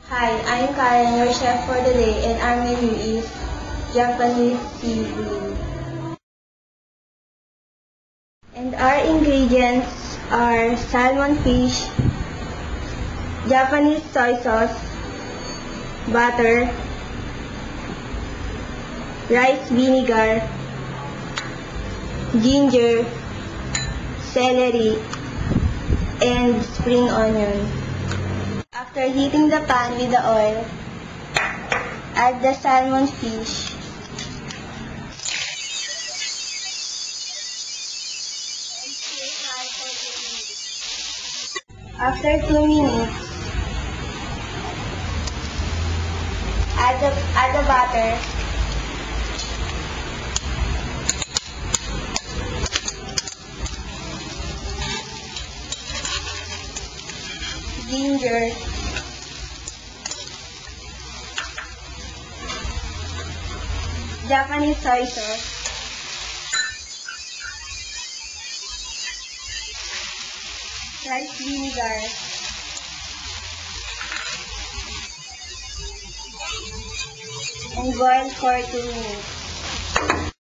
Hi, I'm Karen, your chef for the day, and our menu is Japanese seafood. And our ingredients are salmon fish, Japanese soy sauce, butter, rice vinegar, ginger, celery, and spring onion. After heating the pan with the oil, add the salmon fish. After 2 minutes, add the butter, ginger, Japanese soy sauce, rice vinegar, and boil for 2 minutes.